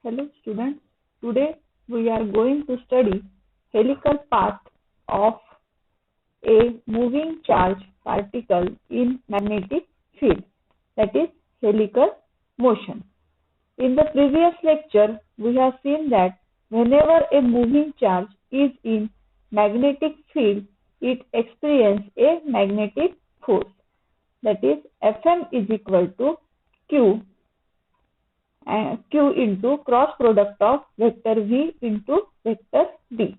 Hello students, today we are going to study helical path of a moving charge particle in magnetic field, that is helical motion. In the previous lecture, we have seen that whenever a moving charge is in magnetic field, it experiences a magnetic force, that is Fm is equal to Q into cross product of vector V into vector D.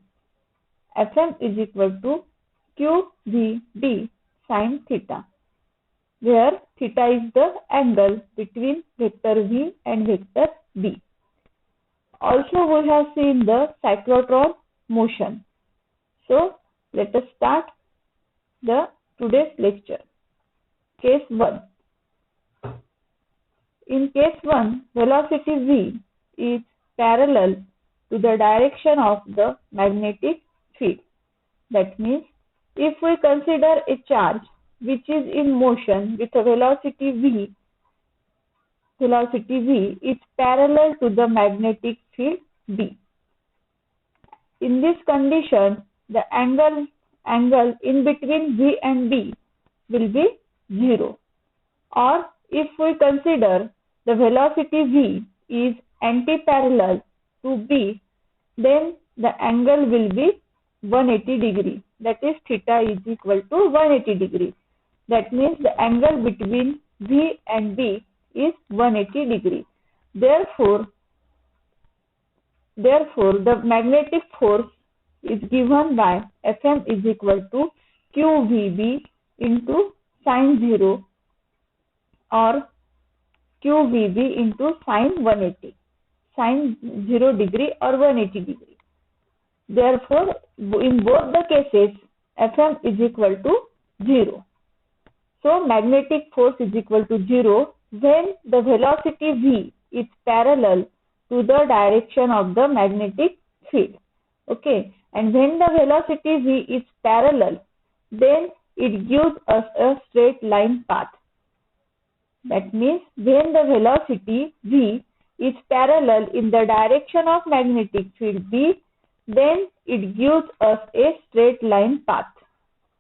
Fm is equal to QVD sin theta, where theta is the angle between vector V and vector D. Also, we have seen the cyclotron motion. So, let us start today's lecture. Case 1. In case 1, velocity V is parallel to the direction of the magnetic field. That means, if we consider a charge which is in motion with a velocity V is parallel to the magnetic field B. In this condition, the angle in between V and B will be 0. Or if we consider the velocity V is anti-parallel to B, then the angle will be 180 degree. That is, theta is equal to 180 degree. That means the angle between V and B is 180 degree. Therefore, the magnetic force is given by Fm is equal to QVB into sin 0 or QVB into sin 180, sin 0 degree or 180 degree. Therefore, in both the cases, Fm is equal to 0. So, magnetic force is equal to 0 when the velocity V is parallel to the direction of the magnetic field. Okay, and when the velocity V is parallel, then it gives us a straight line path. That means when the velocity V is parallel in the direction of magnetic field B, then it gives us a straight line path.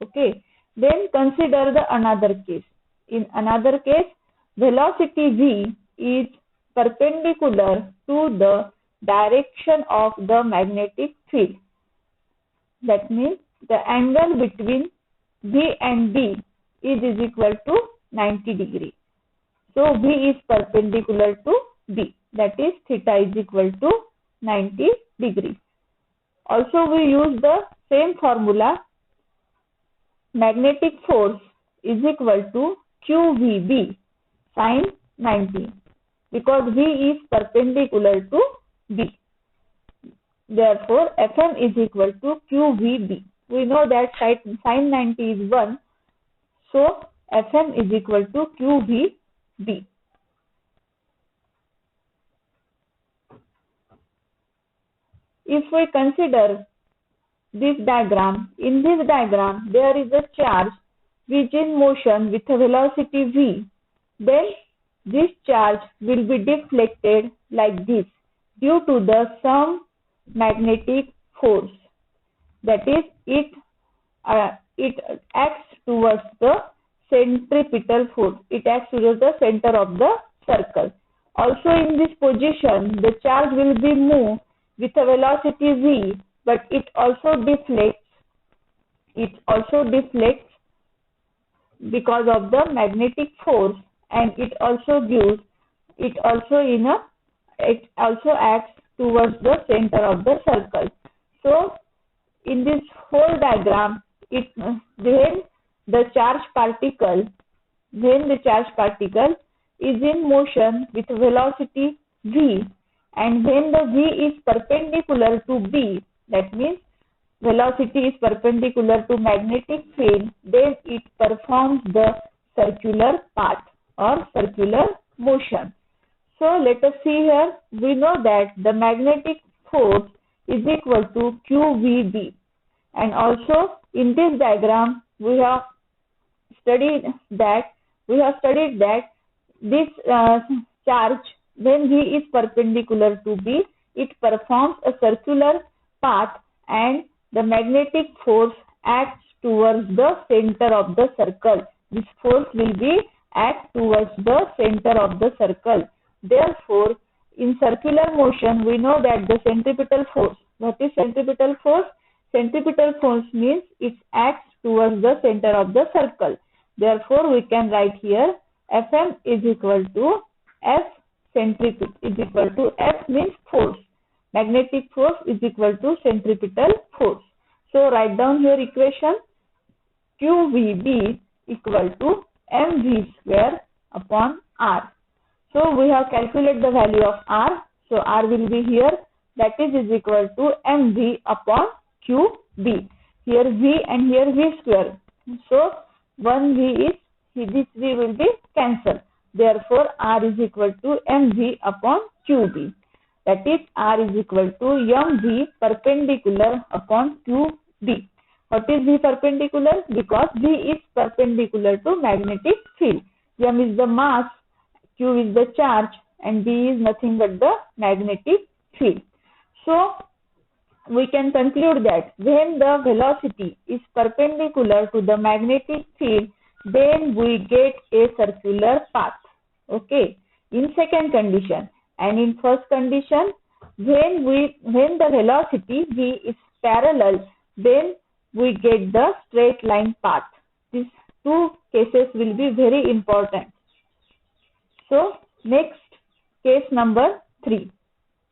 Okay. Then consider the another case. In another case, velocity V is perpendicular to the direction of the magnetic field. That means the angle between V and B is equal to 90 degree. So, V is perpendicular to B. That is, theta is equal to 90 degree. Also, we use the same formula. Magnetic force is equal to QVB sin 90 because V is perpendicular to B. Therefore, Fm is equal to QVB. We know that sin 90 is 1. So, Fm is equal to QVB. If we consider this diagram, in this diagram there is a charge which is in motion with a velocity V. Then this charge will be deflected like this due to some magnetic force. That is, it acts towards the centripetal force. It acts towards the center of the circle. Also, in this position, the charge will be moved with a velocity V, but it also deflects. It also deflects because of the magnetic force, and it also acts towards the center of the circle. So, in this whole diagram, when the charge particle is in motion with velocity V, and when the V is perpendicular to B, that means velocity is perpendicular to magnetic field, then it performs the circular path or circular motion. So, let us see here. We know that the magnetic force is equal to QVB, and also in this diagram we have studied that this charge when V is perpendicular to B, it performs a circular path and the magnetic force acts towards the center of the circle. This force will be act towards the center of the circle. Therefore, in circular motion, we know that the centripetal force. What is centripetal force? Centripetal force means it acts towards the center of the circle. Therefore, we can write here Fm is equal to F centripetal is equal to F means force. Magnetic force is equal to centripetal force. So write down here equation QVB equal to mv square upon r. So we have calculated the value of r. So r will be here, that is equal to mv upon qb. Here v and here v square. So one v is, this v will be cancelled. Therefore r is equal to mv upon qb. That is r is equal to mv perpendicular upon qb. What is V perpendicular? Because V is perpendicular to magnetic field. M is the mass, Q is the charge, and B is nothing but the magnetic field. So we can conclude that when the velocity is perpendicular to the magnetic field, then we get a circular path. Okay. In second condition, and in first condition, when the velocity V is parallel, then we get the straight line path. These two cases will be very important. So next, case number 3.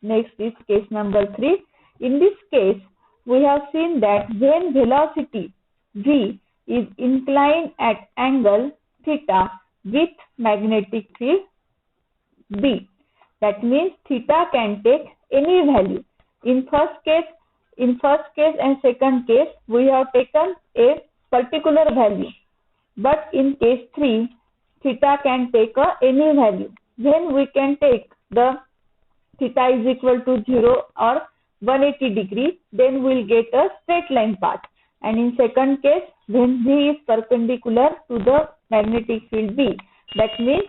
Next is case number 3. In this case, we have seen that when velocity V is inclined at angle theta with magnetic field B, that means theta can take any value. In first case and second case, we have taken a particular value. But in case 3, theta can take any value. Then we can take the theta is equal to 0 or 180 degree, then we will get a straight line path. And in second case, when V is perpendicular to the magnetic field B, that means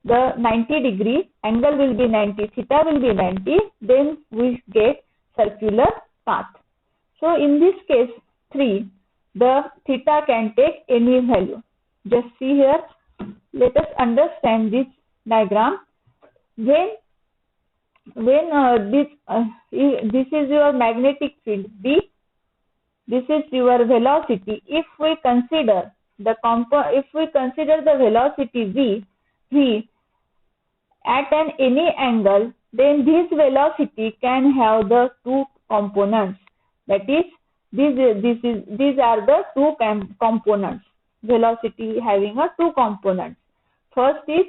the 90 degree angle will be 90, theta will be 90, then we get circular path. So in this case 3, the theta can take any value. Just see here, let us understand this diagram. When this is your magnetic field B, this is your velocity. If we consider the velocity V at any angle, then this velocity can have the two components. That is, these are the two components. Velocity having a two components. First is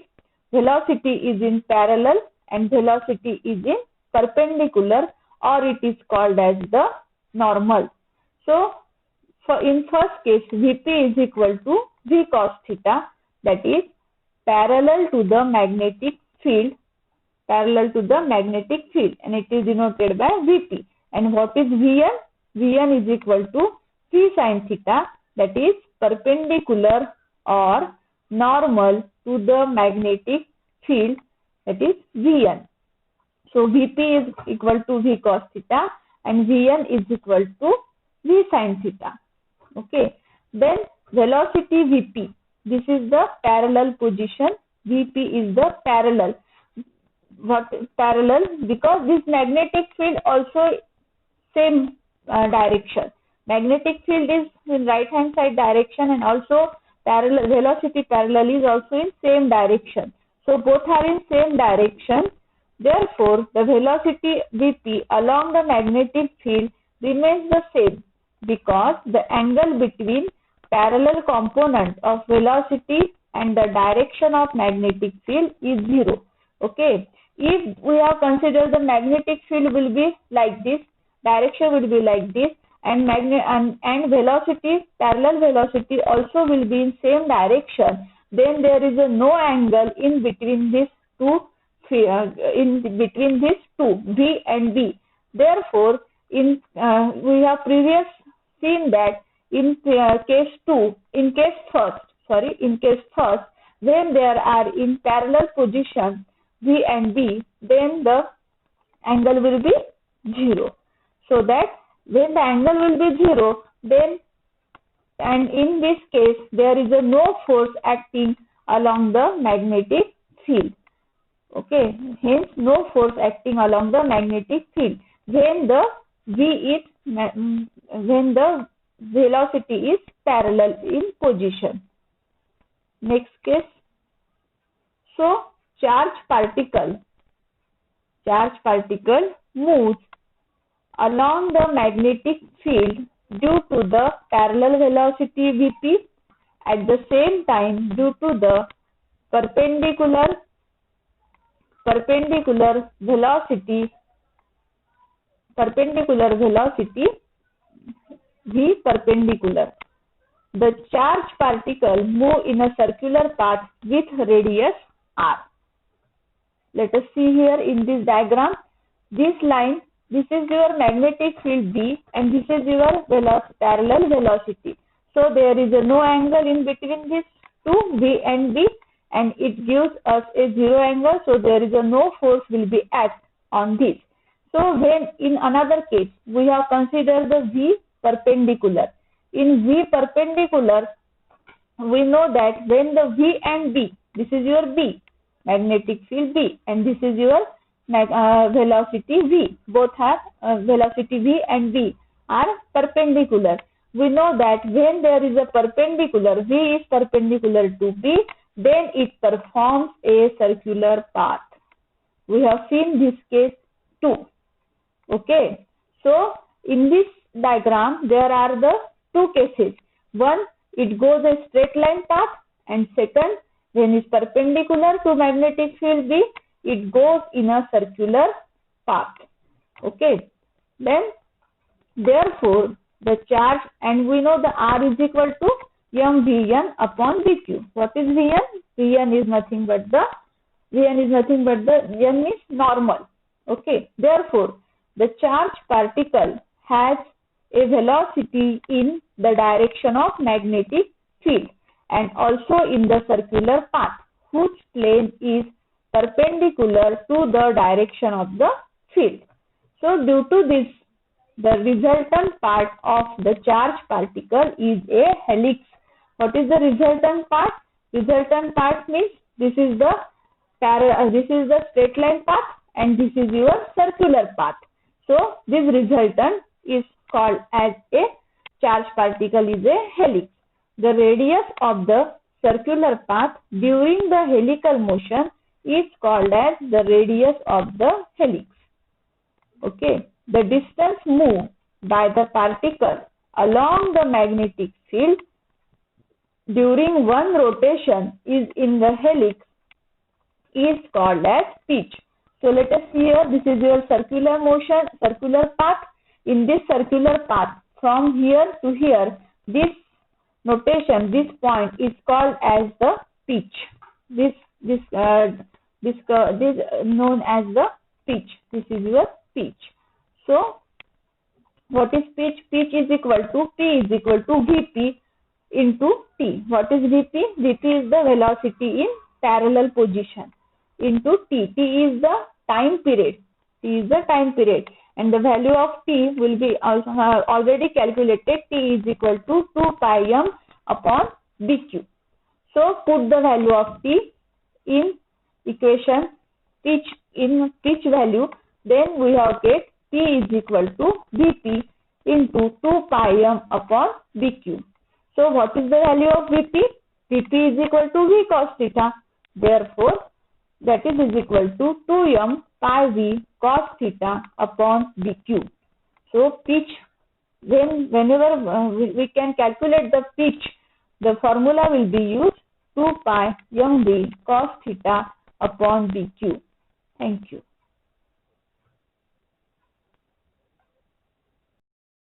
velocity is in parallel and velocity is in perpendicular, or it is called as the normal. So in first case, Vp is equal to V cos theta, that is parallel to the magnetic field, and it is denoted by Vp. And what is Vn? Vn is equal to V sin theta, that is perpendicular or normal to the magnetic field, that is Vn. So Vp is equal to V cos theta and Vn is equal to V sin theta. Okay. Then velocity Vp, this is the parallel position. Vp is the parallel. What parallel? Because this magnetic field also same direction. Magnetic field is in right hand side direction, and also parallel velocity parallel is also in same direction. So both are in same direction. Therefore, the velocity Vp along the magnetic field remains the same, because the angle between parallel component of velocity and the direction of magnetic field is 0. Okay. If we have considered the magnetic field will be like this, direction will be like this, and velocity, parallel velocity also will be in same direction, then there is no angle in between these two, V and B. Therefore, we have previously seen that in case first, when there are in parallel position, V and B, then the angle will be 0. So that when the angle will be 0, then, and in this case there is no force acting along the magnetic field. Okay, hence no force acting along the magnetic field when the when the velocity is parallel in position. Next case. So charge particle moves along the magnetic field due to the parallel velocity Vp. At the same time, due to the perpendicular velocity V perpendicular, the charge particle move in a circular path with radius r. Let us see here in this diagram. This line, this is your magnetic field B and this is your parallel velocity. So there is no angle in between these two, V and B, and it gives us a 0 angle. So there is no force will be act on this. So when in another case we have considered the V perpendicular. In V perpendicular, we know that when the V and B, this is your B, magnetic field B, and this is your velocity V. Both have velocity V and B are perpendicular. We know that when there is a perpendicular, V is perpendicular to B, then it performs a circular path. We have seen this case too. Okay. So in this diagram there are the two cases. One, it goes a straight line path, and second, when it's perpendicular to magnetic field B, it goes in a circular path. Okay. Then therefore the charge, and we know the R is equal to mVn upon dq. What is Vn? Vn is nothing but the N is normal. Okay. Therefore the charge particle has a velocity in the direction of magnetic field and also in the circular path whose plane is perpendicular to the direction of the field. So due to this, the resultant part of the charge particle is a helix. What is the resultant part? Resultant part means this is the straight line path and this is your circular path. So this resultant is called as a charge particle is a helix. The radius of the circular path during the helical motion is called as the radius of the helix. Okay. The distance moved by the particle along the magnetic field during one rotation is in the helix is called as pitch. So let us see here, this is your circular motion, circular path. In this circular path from here to here, this notation, this point is called as the pitch. This known as the pitch. This is your pitch. So what is pitch? Pitch is equal to P is equal to Vp into T. What is Vp? Vp is the velocity in parallel position into T. T is the time period. T is the time period. And the value of T will be also already calculated. T is equal to 2 pi m upon dq. So put the value of T in equation pitch value. Then we have get T is equal to Vp into 2 pi m upon dq. So what is the value of Vp? Vp is equal to V cos theta. Therefore that is equal to 2m pi V cos theta upon dq. So pitch, whenever we can calculate the pitch, the formula will be used 2 pi m V cos theta upon dq. Thank you.